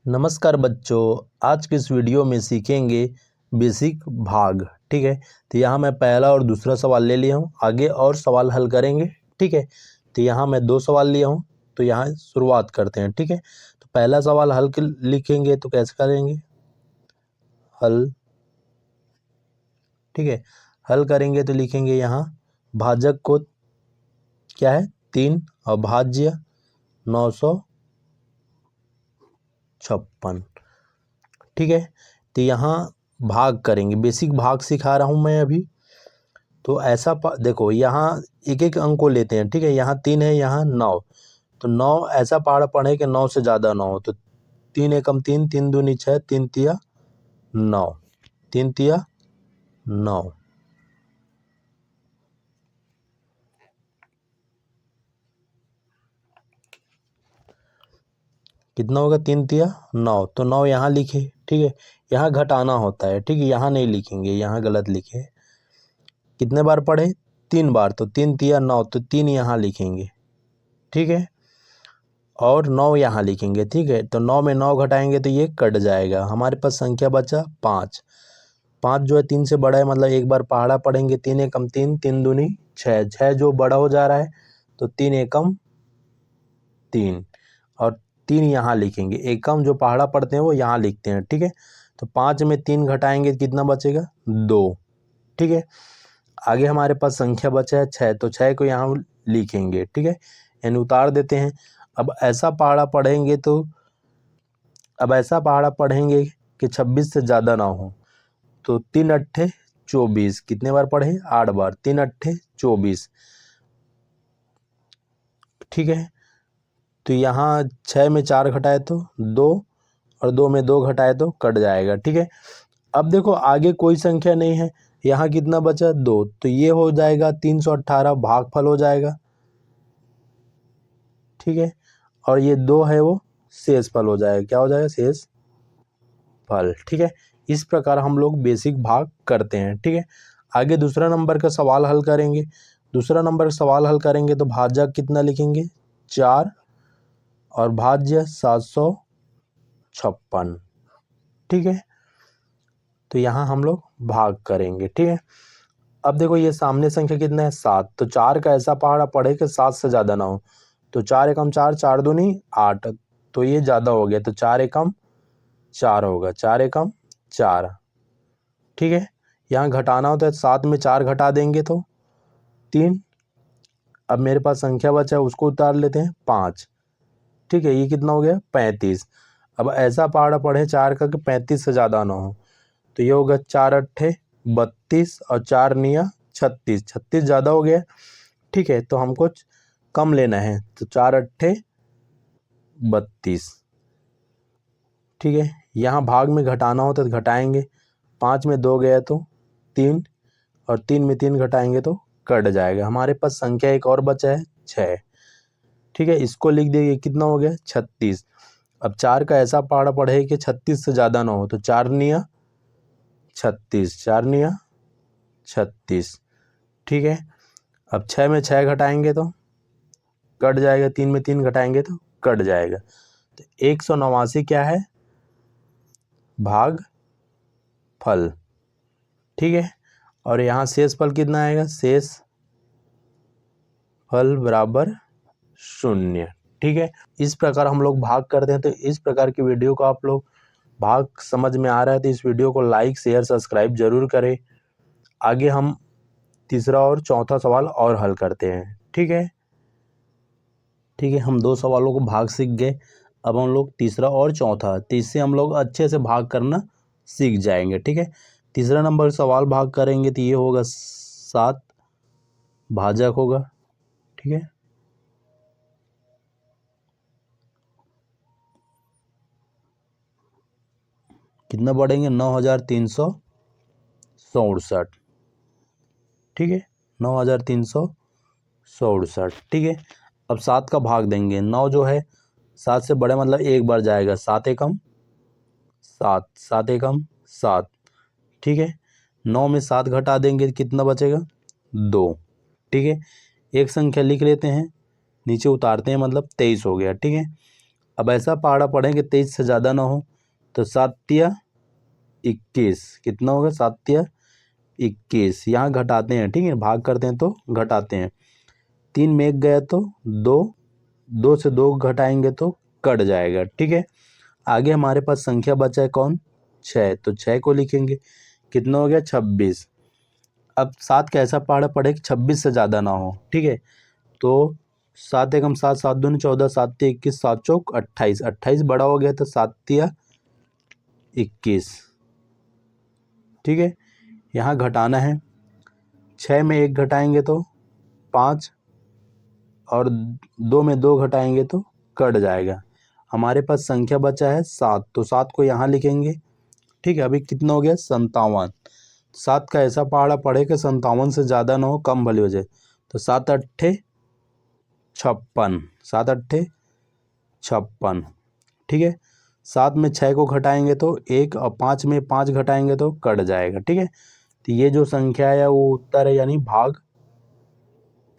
नमस्कार बच्चों, आज के इस वीडियो में सीखेंगे बेसिक भाग। ठीक है, तो यहाँ मैं पहला और दूसरा सवाल ले लिया हूँ, आगे और सवाल हल करेंगे। ठीक है, तो यहाँ मैं 2 सवाल लिया हूँ, तो यहाँ शुरुआत करते हैं। ठीक है, तो पहला सवाल हल के लिखेंगे तो कैसे करेंगे, हल। ठीक है, हल करेंगे तो लिखेंगे यहाँ भाजक को क्या है 3 और भाज्य 956। ठीक है, तो यहाँ भाग करेंगे, बेसिक भाग सिखा रहा हूँ मैं अभी। तो ऐसा देखो, यहाँ एक एक अंक को लेते हैं। ठीक है, यहाँ 3 है, यहाँ 9, तो 9 ऐसा पहाड़ पढ़े कि 9 से ज़्यादा 9 हो, तो 3 एकम 3, 3 दूनी 6, 3 तिया 9, 3 तिया 9। कितना होगा 3 तिया 9, तो 9 यहाँ लिखे। ठीक है, यहाँ घटाना होता है। ठीक है, यहाँ नहीं लिखेंगे, यहाँ गलत लिखे। कितने बार पढ़े 3 बार, तो 3 तिया 9, तो 3 यहाँ लिखेंगे। ठीक है, और 9 यहाँ लिखेंगे। ठीक है, तो 9 में 9 घटाएंगे तो ये कट जाएगा। हमारे पास संख्या बचा 5। 5 जो है 3 से बड़ा है, मतलब एक बार पहाड़ा पढ़ेंगे। 3 एकम 3, 3 दूनी 6, 6 जो बड़ा हो जा रहा है, तो 3 एकम 3, और 3 यहाँ लिखेंगे। एकम जो पहाड़ा पढ़ते हैं वो यहाँ लिखते हैं। ठीक है, तो 5 में 3 घटाएंगे कितना बचेगा 2। ठीक है, आगे हमारे पास संख्या बचा है 6, तो 6 को यहाँ लिखेंगे। ठीक है, यानी उतार देते हैं। अब ऐसा पहाड़ा पढ़ेंगे कि 26 से ज़्यादा ना हो, तो 3 अट्ठे 24। कितने बार पढ़े 8 बार, 3 अट्ठे 24। ठीक है, तो यहाँ 6 में 4 घटाए तो 2, और 2 में 2 घटाए तो कट जाएगा। ठीक है, अब देखो आगे कोई संख्या नहीं है, यहाँ कितना बचा 2, तो ये हो जाएगा 318 भागफल हो जाएगा। ठीक है, और ये 2 है वो शेष फल हो जाएगा। क्या हो जाएगा शेष फल। ठीक है, इस प्रकार हम लोग बेसिक भाग करते हैं। ठीक है, आगे दूसरा नंबर का सवाल हल करेंगे। दूसरा नंबर का सवाल हल करेंगे तो भाजक कितना लिखेंगे 4, और भाज्य 756। ठीक है, तो यहाँ हम लोग भाग करेंगे। ठीक है, अब देखो ये सामने संख्या कितना है 7, तो 4 का ऐसा पहाड़ा पड़े कि 7 से ज़्यादा ना हो, तो 4 एकम 4, 4 दूनी 8, तो ये ज़्यादा हो गया, तो 4 एकम 4 होगा, 4 एकम 4। ठीक है, यहाँ घटाना होता है, 7 में 4 घटा देंगे तो 3। अब मेरे पास संख्या बचा है, उसको उतार लेते हैं 5। ठीक है, ये कितना हो गया 35। अब ऐसा पहाड़ा पढ़े 4 का कि 35 से ज़्यादा ना हो, तो ये होगा 4 अट्ठे 32, और 4 निया 36। 36 ज़्यादा हो गया। ठीक है, तो हमको कम लेना है, तो 4 अट्ठे 32। ठीक है, यहाँ भाग में घटाना होता है तो घटाएंगे। 5 में 2 गया तो 3, और 3 में 3 घटाएंगे तो कट जाएगा। हमारे पास संख्या एक और बचा है 6। ठीक है, इसको लिख देंगे, कितना हो गया 36। अब 4 का ऐसा पहाड़ा पढ़े कि 36 से ज़्यादा ना हो, तो 4 निया 36, 4 निया 36। ठीक है, अब 6 में 6 घटाएंगे तो कट जाएगा, 3 में 3 घटाएंगे तो कट जाएगा। तो 189 क्या है भाग फल। ठीक है, और यहाँ शेष फल कितना आएगा, शेष फल बराबर 0। ठीक है, इस प्रकार हम लोग भाग करते हैं। तो इस प्रकार की वीडियो को आप लोग भाग समझ में आ रहा है तो इस वीडियो को लाइक शेयर सब्सक्राइब जरूर करें। आगे हम तीसरा और चौथा सवाल और हल करते हैं। ठीक है, हम 2 सवालों को भाग सीख गए। अब हम लोग तीसरा और चौथा, तो इससे हम लोग अच्छे से भाग करना सीख जाएंगे। ठीक है, तीसरा नंबर सवाल भाग करेंगे तो ये होगा 7 भाजक होगा। ठीक है, कितना बढ़ेंगे 9367। ठीक है, 9367। ठीक है, अब 7 का भाग देंगे। 9 जो है 7 से बड़े, मतलब एक बार जाएगा, 7 एकम 7, 7 एकम 7। ठीक है, 9 में 7 घटा देंगे तो कितना बचेगा 2। ठीक है, एक संख्या लिख लेते हैं, नीचे उतारते हैं, मतलब 23 हो गया। ठीक है, अब ऐसा पहाड़ा पढ़ें कि 23 से ज़्यादा ना हो, तो 7 तिया 21, कितना होगा 7 तिया 21। यहाँ घटाते हैं, ठीक है, भाग करते हैं तो घटाते हैं। 3 में 1 गया तो 2, 2 से 2 घटाएंगे तो कट जाएगा, ठीक है। आगे हमारे पास संख्या बचा है कौन, 6, तो 6 को लिखेंगे, कितना हो गया 26। अब 7 का ऐसा पहाड़ा पड़े कि 26 से ज़्यादा ना हो, ठीक है। तो 7 एकम 7, 7 दूनी 14, 7 तिया 21, 7 चौक 28, 28 बड़ा हो गया तो 7 तिया 21, ठीक है। यहाँ घटाना है, 6 में 1 घटाएंगे तो 5, और 2 में 2 घटाएंगे तो कट जाएगा। हमारे पास संख्या बचा है 7, तो 7 को यहाँ लिखेंगे, ठीक है। अभी कितना हो गया 57। 7 का ऐसा पहाड़ा पड़े कि 57 से ज़्यादा ना हो, कम भले हो जाए, तो 7 अट्ठे 56, 7 अट्ठे 56, ठीक है। 7 में 6 को घटाएंगे तो 1, और 5 में 5 घटाएंगे तो कट जाएगा, ठीक है। तो ये जो संख्या है वो उत्तर है, यानी भाग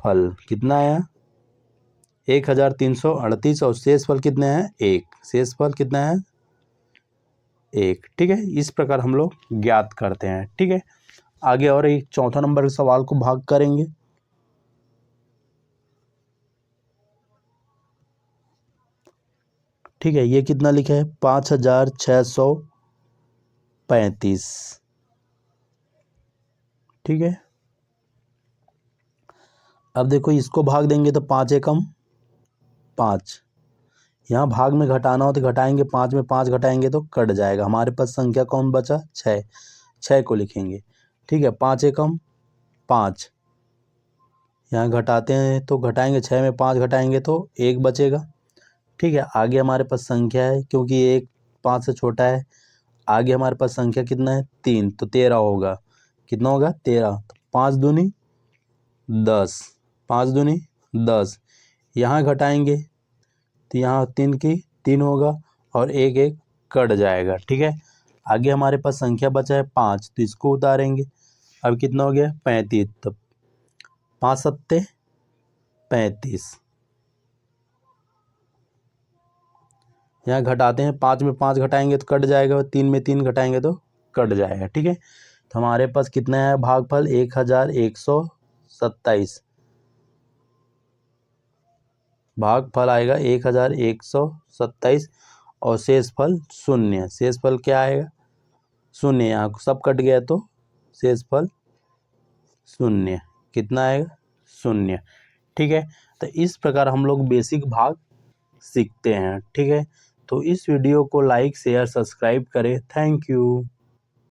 फल कितना आया 1338, और शेष फल कितने हैं 1, शेष फल कितना है 1, ठीक है। इस प्रकार हम लोग ज्ञात करते हैं, ठीक है। आगे और एक चौथा नंबर के सवाल को भाग करेंगे। ठीक है, ये कितना लिखा है 5635, ठीक है। अब देखो इसको भाग देंगे तो 5 एकम 5, यहाँ भाग में घटाना हो तो घटाएंगे, 5 में 5 घटाएंगे तो कट जाएगा। हमारे पास संख्या कौन बचा 6, 6 को लिखेंगे, ठीक है। 5 एकम 5, यहाँ घटाते हैं तो घटाएंगे, 6 में 5 घटाएंगे तो 1 बचेगा, ठीक है। आगे हमारे पास संख्या है, क्योंकि 1 5 से छोटा है, आगे हमारे पास संख्या कितना है 3, तो 13 होगा, कितना होगा 13, 5 दूनी 10, 5 दूनी 10, यहाँ घटाएंगे तो यहाँ 3 की 3 होगा, और 1 1 कट जाएगा, ठीक है। आगे हमारे पास संख्या बचा है 5, तो इसको उतारेंगे, अब कितना हो गया 35, तो 5 सत्ते 35, यहाँ घटाते हैं, 5 में 5 घटाएंगे तो कट जाएगा, 3 में 3 घटाएंगे तो कट जाएगा, ठीक है। तो हमारे पास कितना है भागफल 1127, भागफल आएगा 1127, और शेषफल 0, शेषफल क्या आएगा 0, यहाँ सब कट गया तो शेषफल 0, कितना आएगा 0, ठीक है। तो इस प्रकार हम लोग बेसिक भाग सीखते हैं, ठीक है। तो इस वीडियो को लाइक शेयर सब्सक्राइब करें, थैंक यू।